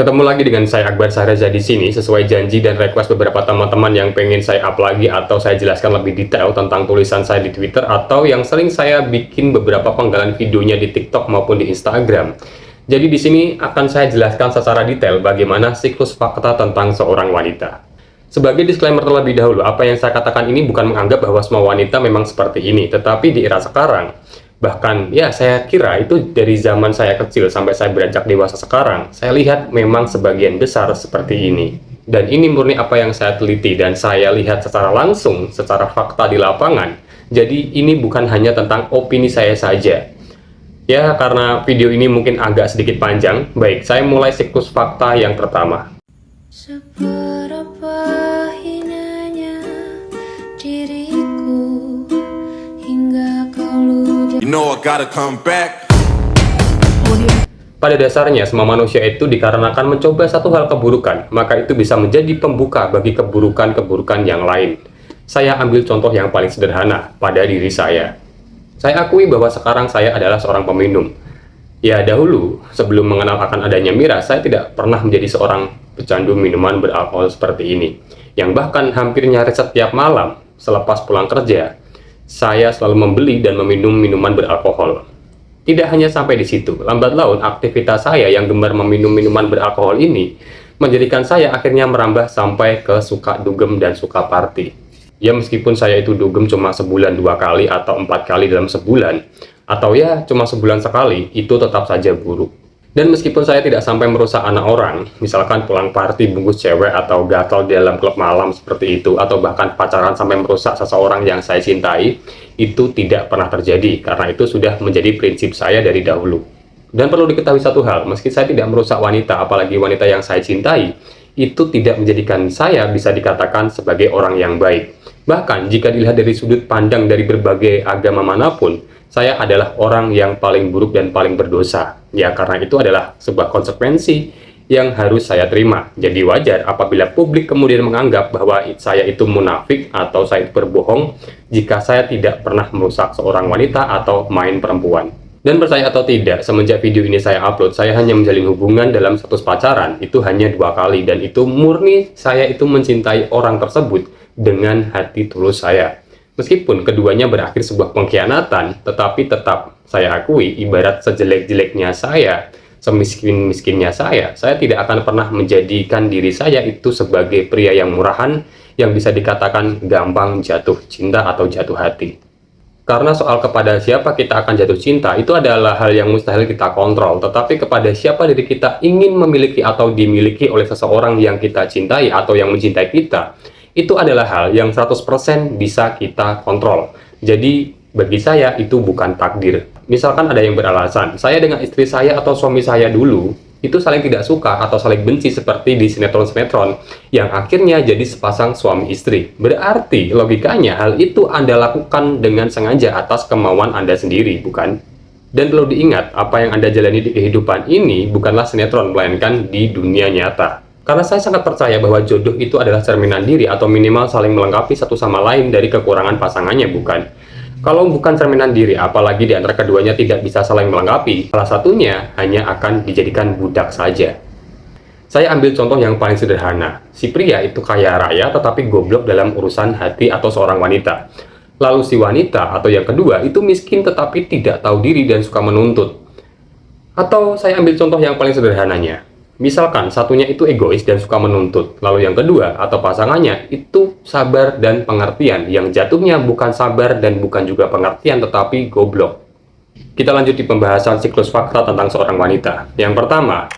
Ketemu lagi dengan saya Akbar Sahreza di sini sesuai janji dan request beberapa teman-teman yang pengen saya up lagi atau saya jelaskan lebih detail tentang tulisan saya di Twitter atau yang sering saya bikin beberapa penggalan videonya di TikTok maupun di Instagram. Jadi di sini akan saya jelaskan secara detail bagaimana siklus fakta tentang seorang wanita. Sebagai disclaimer terlebih dahulu, apa yang saya katakan ini bukan menganggap bahwa semua wanita memang seperti ini, tetapi di era sekarang, bahkan ya saya kira itu dari zaman saya kecil sampai saya beranjak dewasa sekarang, saya lihat memang sebagian besar seperti ini. Dan ini murni apa yang saya teliti dan saya lihat secara langsung, secara fakta di lapangan. Jadi ini bukan hanya tentang opini saya saja. Ya, karena video ini mungkin agak sedikit panjang, baik, saya mulai siklus fakta yang pertama. Seberapa hinanya diriku hingga kau ludah. You know I gotta come back. Pada dasarnya, semua manusia itu dikarenakan mencoba satu hal keburukan, maka itu bisa menjadi pembuka bagi keburukan-keburukan yang lain. Saya ambil contoh yang paling sederhana pada diri saya. Saya akui bahwa sekarang saya adalah seorang peminum. Ya, dahulu, sebelum mengenal akan adanya miras, saya tidak pernah menjadi seorang pecandu minuman beralkohol seperti ini. Yang bahkan hampir nyaris setiap malam, selepas pulang kerja, saya selalu membeli dan meminum minuman beralkohol. Tidak hanya sampai di situ, lambat laun aktivitas saya yang gemar meminum minuman beralkohol ini menjadikan saya akhirnya merambah sampai ke suka dugem dan suka party. Ya, meskipun saya itu dugem cuma sebulan 2 kali atau 4 kali dalam sebulan, atau ya cuma sebulan sekali, itu tetap saja buruk. Dan meskipun saya tidak sampai merusak anak orang, misalkan pulang party bungkus cewek atau gatal di dalam klub malam seperti itu, atau bahkan pacaran sampai merusak seseorang yang saya cintai, itu tidak pernah terjadi, karena itu sudah menjadi prinsip saya dari dahulu. Dan perlu diketahui satu hal, meski saya tidak merusak wanita, apalagi wanita yang saya cintai, itu tidak menjadikan saya bisa dikatakan sebagai orang yang baik. Bahkan jika dilihat dari sudut pandang dari berbagai agama manapun, saya adalah orang yang paling buruk dan paling berdosa. Ya, karena itu adalah sebuah konsekuensi yang harus saya terima. Jadi wajar apabila publik kemudian menganggap bahwa saya itu munafik atau saya itu berbohong jika saya tidak pernah merusak seorang wanita atau main perempuan. Dan percaya atau tidak, semenjak video ini saya upload, saya hanya menjalin hubungan dalam status pacaran itu hanya 2 kali, dan itu murni saya itu mencintai orang tersebut dengan hati tulus saya. Meskipun keduanya berakhir sebuah pengkhianatan, tetapi tetap saya akui ibarat sejelek-jeleknya saya, semiskin-miskinnya saya tidak akan pernah menjadikan diri saya itu sebagai pria yang murahan yang bisa dikatakan gampang jatuh cinta atau jatuh hati. Karena soal kepada siapa kita akan jatuh cinta itu adalah hal yang mustahil kita kontrol, tetapi kepada siapa diri kita ingin memiliki atau dimiliki oleh seseorang yang kita cintai atau yang mencintai kita, itu adalah hal yang 100% bisa kita kontrol. Jadi bagi saya itu bukan takdir. Misalkan ada yang beralasan, saya dengan istri saya atau suami saya dulu itu saling tidak suka atau saling benci seperti di sinetron-sinetron yang akhirnya jadi sepasang suami istri. Berarti logikanya hal itu Anda lakukan dengan sengaja atas kemauan Anda sendiri, bukan? Dan perlu diingat, apa yang Anda jalani di kehidupan ini bukanlah sinetron, melainkan di dunia nyata. Karena saya sangat percaya bahwa jodoh itu adalah cerminan diri atau minimal saling melengkapi satu sama lain dari kekurangan pasangannya, bukan? Kalau bukan cerminan diri, apalagi di antara keduanya tidak bisa saling melengkapi, salah satunya hanya akan dijadikan budak saja. Saya ambil contoh yang paling sederhana. Si pria itu kaya raya tetapi goblok dalam urusan hati atau seorang wanita. Lalu si wanita atau yang kedua itu miskin tetapi tidak tahu diri dan suka menuntut. Atau saya ambil contoh yang paling sederhananya. Misalkan satunya itu egois dan suka menuntut, lalu yang kedua atau pasangannya itu sabar dan pengertian, yang jatuhnya bukan sabar dan bukan juga pengertian tetapi goblok. Kita lanjut di pembahasan siklus fakta tentang seorang wanita. Yang pertama,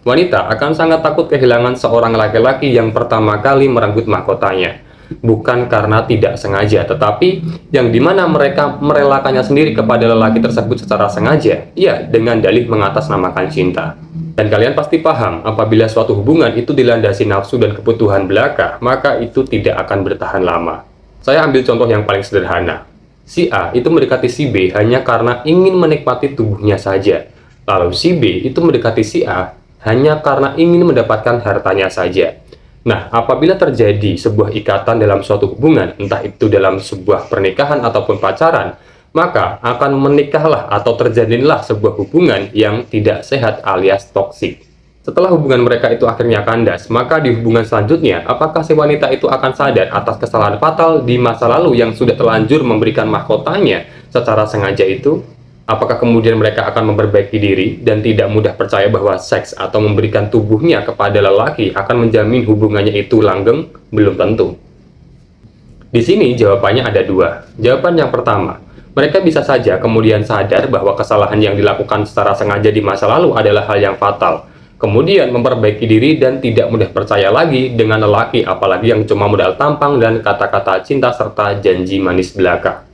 wanita akan sangat takut kehilangan seorang laki-laki yang pertama kali merenggut mahkotanya. Bukan karena tidak sengaja, tetapi yang dimana mereka merelakannya sendiri kepada lelaki tersebut secara sengaja, ya dengan dalih mengatasnamakan cinta. Dan kalian pasti paham, apabila suatu hubungan itu dilandasi nafsu dan kebutuhan belaka, maka itu tidak akan bertahan lama. Saya ambil contoh yang paling sederhana. Si A itu mendekati si B hanya karena ingin menikmati tubuhnya saja. Lalu si B itu mendekati si A hanya karena ingin mendapatkan hartanya saja. Nah, apabila terjadi sebuah ikatan dalam suatu hubungan, entah itu dalam sebuah pernikahan ataupun pacaran, maka akan menikahlah atau terjadilah sebuah hubungan yang tidak sehat alias toksik. Setelah hubungan mereka itu akhirnya kandas, maka di hubungan selanjutnya, apakah si wanita itu akan sadar atas kesalahan fatal di masa lalu yang sudah terlanjur memberikan mahkotanya secara sengaja itu? Apakah kemudian mereka akan memperbaiki diri dan tidak mudah percaya bahwa seks atau memberikan tubuhnya kepada lelaki akan menjamin hubungannya itu langgeng? Belum tentu. Di sini jawabannya ada dua. Jawaban yang pertama, mereka bisa saja kemudian sadar bahwa kesalahan yang dilakukan secara sengaja di masa lalu adalah hal yang fatal, kemudian memperbaiki diri dan tidak mudah percaya lagi dengan lelaki, apalagi yang cuma modal tampang dan kata-kata cinta serta janji manis belaka.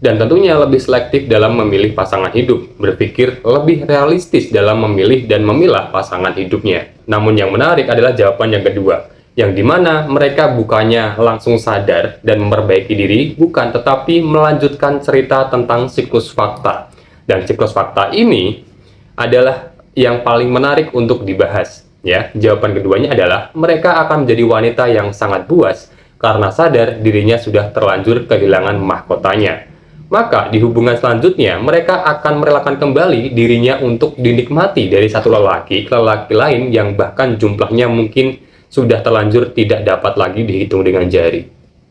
Dan tentunya lebih selektif dalam memilih pasangan hidup, berpikir lebih realistis dalam memilih dan memilah pasangan hidupnya. Namun yang menarik adalah jawaban yang kedua, yang dimana mereka bukannya langsung sadar dan memperbaiki diri, bukan, tetapi melanjutkan cerita tentang siklus fakta. Dan siklus fakta ini adalah yang paling menarik untuk dibahas. Ya, jawaban keduanya adalah mereka akan menjadi wanita yang sangat buas karena sadar dirinya sudah terlanjur kehilangan mahkotanya. Maka di hubungan selanjutnya mereka akan merelakan kembali dirinya untuk dinikmati dari satu lelaki ke lelaki lain yang bahkan jumlahnya mungkin sudah terlanjur tidak dapat lagi dihitung dengan jari.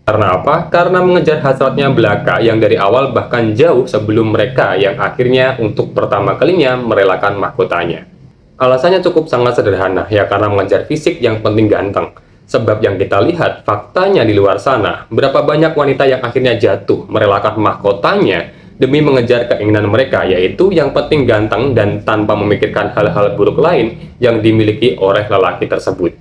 Karena apa? Karena mengejar hasratnya belaka yang dari awal bahkan jauh sebelum mereka yang akhirnya untuk pertama kalinya merelakan mahkotanya. Alasannya cukup sangat sederhana, ya karena mengejar fisik yang penting ganteng. Sebab yang kita lihat, faktanya di luar sana, berapa banyak wanita yang akhirnya jatuh merelakan mahkotanya demi mengejar keinginan mereka, yaitu yang penting ganteng dan tanpa memikirkan hal-hal buruk lain yang dimiliki oleh lelaki tersebut.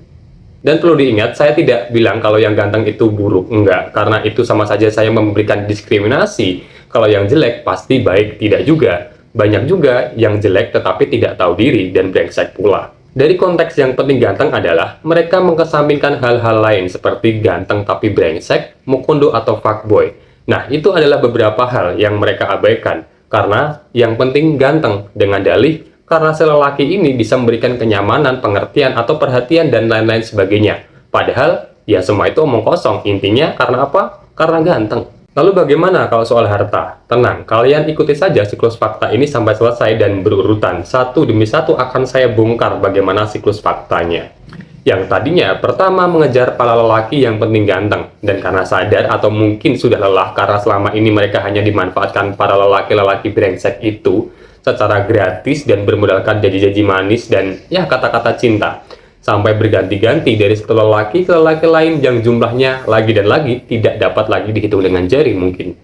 Dan perlu diingat, saya tidak bilang kalau yang ganteng itu buruk, enggak, karena itu sama saja saya memberikan diskriminasi. Kalau yang jelek pasti baik, tidak juga. Banyak juga yang jelek tetapi tidak tahu diri dan brengsek pula. Dari konteks yang penting ganteng adalah mereka mengesampingkan hal-hal lain seperti ganteng tapi brengsek, mukondo atau fuckboy. Nah, itu adalah beberapa hal yang mereka abaikan karena yang penting ganteng dengan dalih karena si lelaki ini bisa memberikan kenyamanan, pengertian atau perhatian dan lain-lain sebagainya. Padahal ya semua itu omong kosong. Intinya karena apa? Karena ganteng. Lalu bagaimana kalau soal harta? Tenang, kalian ikuti saja siklus fakta ini sampai selesai dan berurutan. Satu demi satu akan saya bongkar bagaimana siklus faktanya. Yang tadinya pertama mengejar para lelaki yang penting ganteng. Dan karena sadar atau mungkin sudah lelah karena selama ini mereka hanya dimanfaatkan para lelaki-lelaki brengsek itu secara gratis dan bermodalkan janji-janji manis dan ya kata-kata cinta. Sampai berganti-ganti dari satu lelaki ke lelaki lain yang jumlahnya lagi dan lagi tidak dapat lagi dihitung dengan jari mungkin.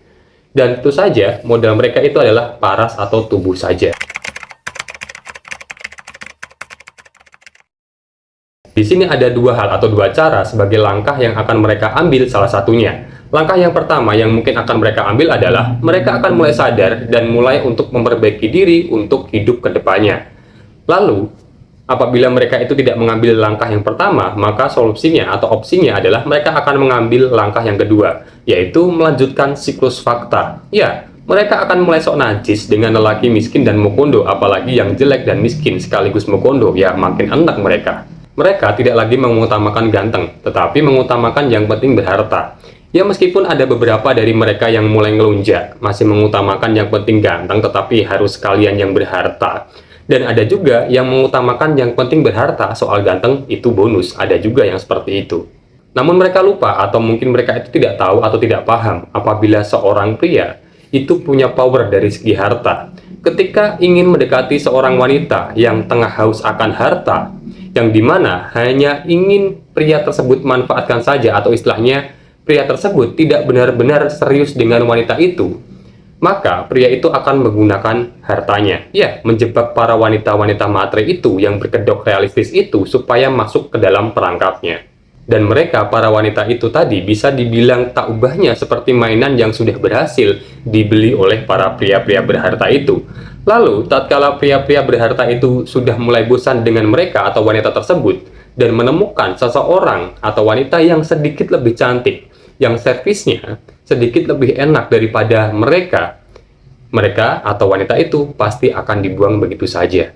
Dan tentu saja modal mereka itu adalah paras atau tubuh saja. Di sini ada dua hal atau dua cara sebagai langkah yang akan mereka ambil salah satunya. Langkah yang pertama yang mungkin akan mereka ambil adalah mereka akan mulai sadar dan mulai untuk memperbaiki diri untuk hidup ke depannya. Lalu, apabila mereka itu tidak mengambil langkah yang pertama, maka solusinya atau opsinya adalah mereka akan mengambil langkah yang kedua, yaitu melanjutkan siklus fakta. Ya, mereka akan mulai sok najis dengan lelaki miskin dan mukondo, apalagi yang jelek dan miskin sekaligus mukondo, ya makin enak mereka. Mereka tidak lagi mengutamakan ganteng, tetapi mengutamakan yang penting berharta. Ya meskipun ada beberapa dari mereka yang mulai ngelunjak, masih mengutamakan yang penting ganteng, tetapi harus sekalian yang berharta. Dan ada juga yang mengutamakan yang penting berharta, soal ganteng itu bonus, ada juga yang seperti itu. Namun mereka lupa atau mungkin mereka itu tidak tahu atau tidak paham apabila seorang pria itu punya power dari segi harta. Ketika ingin mendekati seorang wanita yang tengah haus akan harta, yang dimana hanya ingin pria tersebut manfaatkan saja atau istilahnya pria tersebut tidak benar-benar serius dengan wanita itu, maka pria itu akan menggunakan hartanya, ya, menjebak para wanita-wanita matre itu yang berkedok realistis itu supaya masuk ke dalam perangkapnya. Dan mereka, para wanita itu tadi, bisa dibilang tak ubahnya seperti mainan yang sudah berhasil dibeli oleh para pria-pria berharta itu. Lalu, tatkala pria-pria berharta itu sudah mulai bosan dengan mereka atau wanita tersebut, dan menemukan seseorang atau wanita yang sedikit lebih cantik, yang servisnya sedikit lebih enak daripada mereka atau wanita itu pasti akan dibuang begitu saja.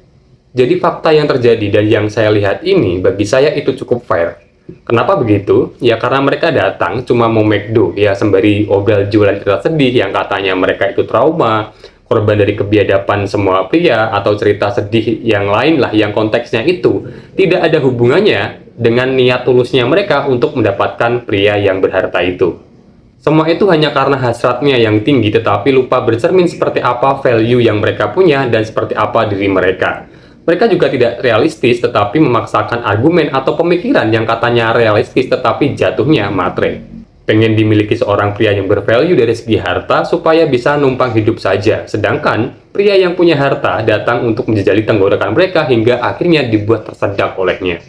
Jadi fakta yang terjadi dan yang saya lihat ini bagi saya itu cukup fair. Kenapa begitu? Ya karena mereka datang cuma mau make do, ya sembari obral jualan cerita sedih yang katanya mereka itu trauma, korban dari kebiadaban semua pria, atau cerita sedih yang lain lah yang konteksnya itu tidak ada hubungannya dengan niat tulusnya mereka untuk mendapatkan pria yang berharta itu. Semua itu hanya karena hasratnya yang tinggi tetapi lupa bercermin seperti apa value yang mereka punya dan seperti apa diri mereka. Mereka juga tidak realistis tetapi memaksakan argumen atau pemikiran yang katanya realistis tetapi jatuhnya matre. Pengen dimiliki seorang pria yang bervalue dari segi harta supaya bisa numpang hidup saja. Sedangkan pria yang punya harta datang untuk menjejali tenggorokan mereka hingga akhirnya dibuat tersedak olehnya.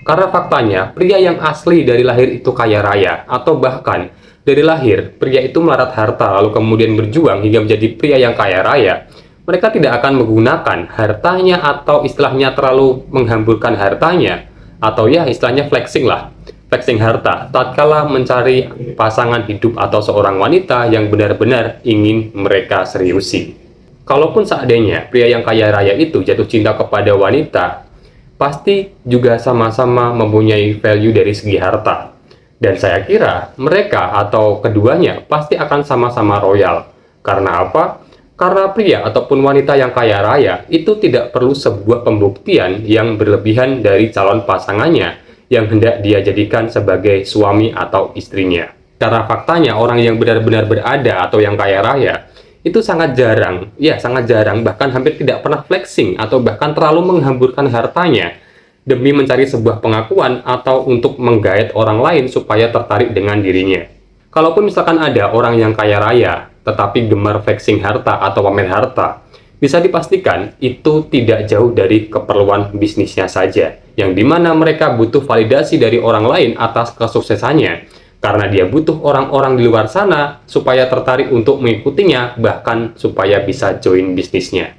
Karena faktanya pria yang asli dari lahir itu kaya raya, atau bahkan dari lahir pria itu melarat harta lalu kemudian berjuang hingga menjadi pria yang kaya raya, mereka tidak akan menggunakan hartanya atau istilahnya terlalu menghamburkan hartanya, atau ya istilahnya flexing lah, flexing harta tatkala mencari pasangan hidup atau seorang wanita yang benar-benar ingin mereka seriusi. Kalaupun seandainya pria yang kaya raya itu jatuh cinta kepada wanita, pasti juga sama-sama mempunyai value dari segi harta. Dan saya kira mereka atau keduanya pasti akan sama-sama royal. Karena apa? Karena pria ataupun wanita yang kaya raya itu tidak perlu sebuah pembuktian yang berlebihan dari calon pasangannya yang hendak dia jadikan sebagai suami atau istrinya. Karena faktanya orang yang benar-benar berada atau yang kaya raya itu sangat jarang, ya sangat jarang, bahkan hampir tidak pernah flexing atau bahkan terlalu menghamburkan hartanya demi mencari sebuah pengakuan atau untuk menggait orang lain supaya tertarik dengan dirinya. Kalaupun misalkan ada orang yang kaya raya tetapi gemar flexing harta atau pamer harta, bisa dipastikan itu tidak jauh dari keperluan bisnisnya saja, yang dimana mereka butuh validasi dari orang lain atas kesuksesannya, karena dia butuh orang-orang di luar sana supaya tertarik untuk mengikutinya, bahkan supaya bisa join bisnisnya.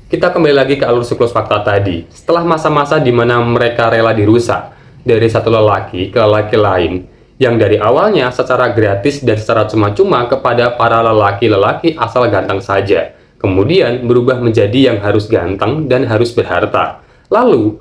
Kita kembali lagi ke alur siklus fakta tadi. Setelah masa-masa di mana mereka rela dirusak dari satu lelaki ke lelaki lain, yang dari awalnya secara gratis dan secara cuma-cuma kepada para lelaki-lelaki asal ganteng saja, kemudian berubah menjadi yang harus ganteng dan harus berharta. Lalu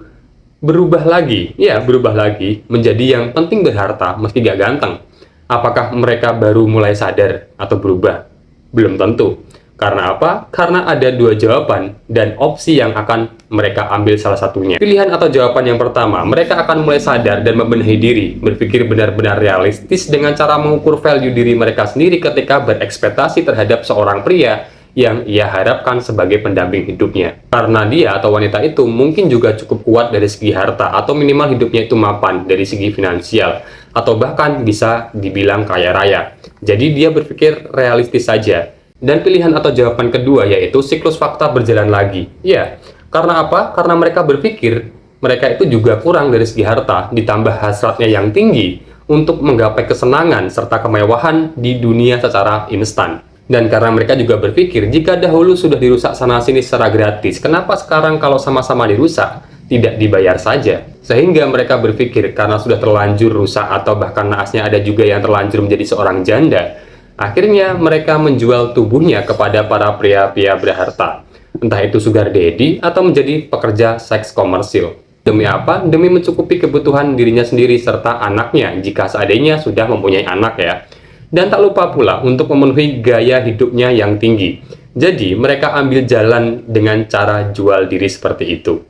berubah lagi menjadi yang penting berharta meski gak ganteng. Apakah mereka baru mulai sadar atau berubah? Belum tentu. Karena apa? Karena ada dua jawaban dan opsi yang akan mereka ambil salah satunya. Pilihan atau jawaban yang pertama, mereka akan mulai sadar dan membenahi diri, berpikir benar-benar realistis dengan cara mengukur value diri mereka sendiri ketika berekspektasi terhadap seorang pria yang ia harapkan sebagai pendamping hidupnya. Karena dia atau wanita itu mungkin juga cukup kuat dari segi harta atau minimal hidupnya itu mapan dari segi finansial atau bahkan bisa dibilang kaya raya. Jadi dia berpikir realistis saja. Dan pilihan atau jawaban kedua yaitu siklus fakta berjalan lagi. Ya, karena apa? Karena mereka berpikir mereka itu juga kurang dari segi harta, ditambah hasratnya yang tinggi untuk menggapai kesenangan serta kemewahan di dunia secara instan. Dan karena mereka juga berpikir jika dahulu sudah dirusak sana-sini secara gratis, kenapa sekarang kalau sama-sama dirusak tidak dibayar saja? Sehingga mereka berpikir karena sudah terlanjur rusak atau bahkan naasnya ada juga yang terlanjur menjadi seorang janda, akhirnya mereka menjual tubuhnya kepada para pria-pria berharta, entah itu sugar daddy atau menjadi pekerja seks komersil. Demi apa? Demi mencukupi kebutuhan dirinya sendiri serta anaknya jika seandainya sudah mempunyai anak ya. Dan tak lupa pula untuk memenuhi gaya hidupnya yang tinggi. Jadi mereka ambil jalan dengan cara jual diri seperti itu.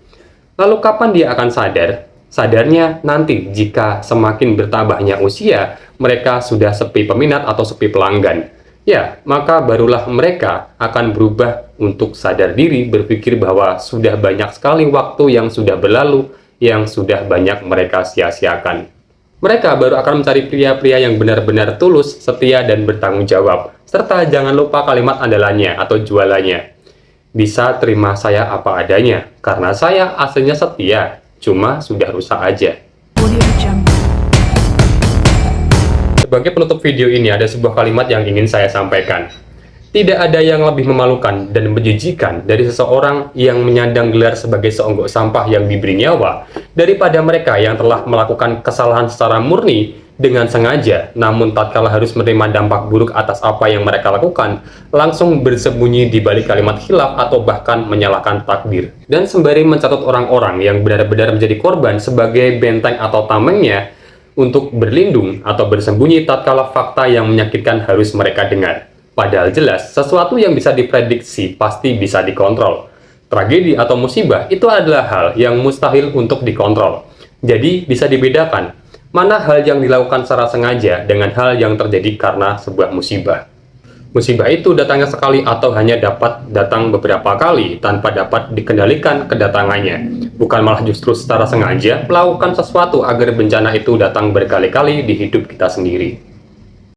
Lalu kapan dia akan sadar? Sadarnya nanti jika semakin bertambahnya usia, mereka sudah sepi peminat atau sepi pelanggan. Ya, maka barulah mereka akan berubah untuk sadar diri, berpikir bahwa sudah banyak sekali waktu yang sudah berlalu, yang sudah banyak mereka sia-siakan. Mereka baru akan mencari pria-pria yang benar-benar tulus, setia, dan bertanggung jawab. Serta jangan lupa kalimat andalannya atau jualannya. Bisa terima saya apa adanya, karena saya aslinya setia. Cuma sudah rusak aja. Sebagai penutup video ini ada sebuah kalimat yang ingin saya sampaikan. Tidak ada yang lebih memalukan dan menjijikan dari seseorang yang menyandang gelar sebagai seonggok sampah yang diberi nyawa daripada mereka yang telah melakukan kesalahan secara murni dengan sengaja, namun tatkala harus menerima dampak buruk atas apa yang mereka lakukan, langsung bersembunyi di balik kalimat khilaf atau bahkan menyalahkan takdir. Dan sembari mencatat orang-orang yang benar-benar menjadi korban sebagai benteng atau tamengnya untuk berlindung atau bersembunyi tatkala fakta yang menyakitkan harus mereka dengar. Padahal jelas, sesuatu yang bisa diprediksi pasti bisa dikontrol. Tragedi atau musibah itu adalah hal yang mustahil untuk dikontrol. Jadi bisa dibedakan mana hal yang dilakukan secara sengaja dengan hal yang terjadi karena sebuah musibah. Musibah itu datangnya sekali atau hanya dapat datang beberapa kali tanpa dapat dikendalikan kedatangannya. Bukan malah justru secara sengaja melakukan sesuatu agar bencana itu datang berkali-kali di hidup kita sendiri.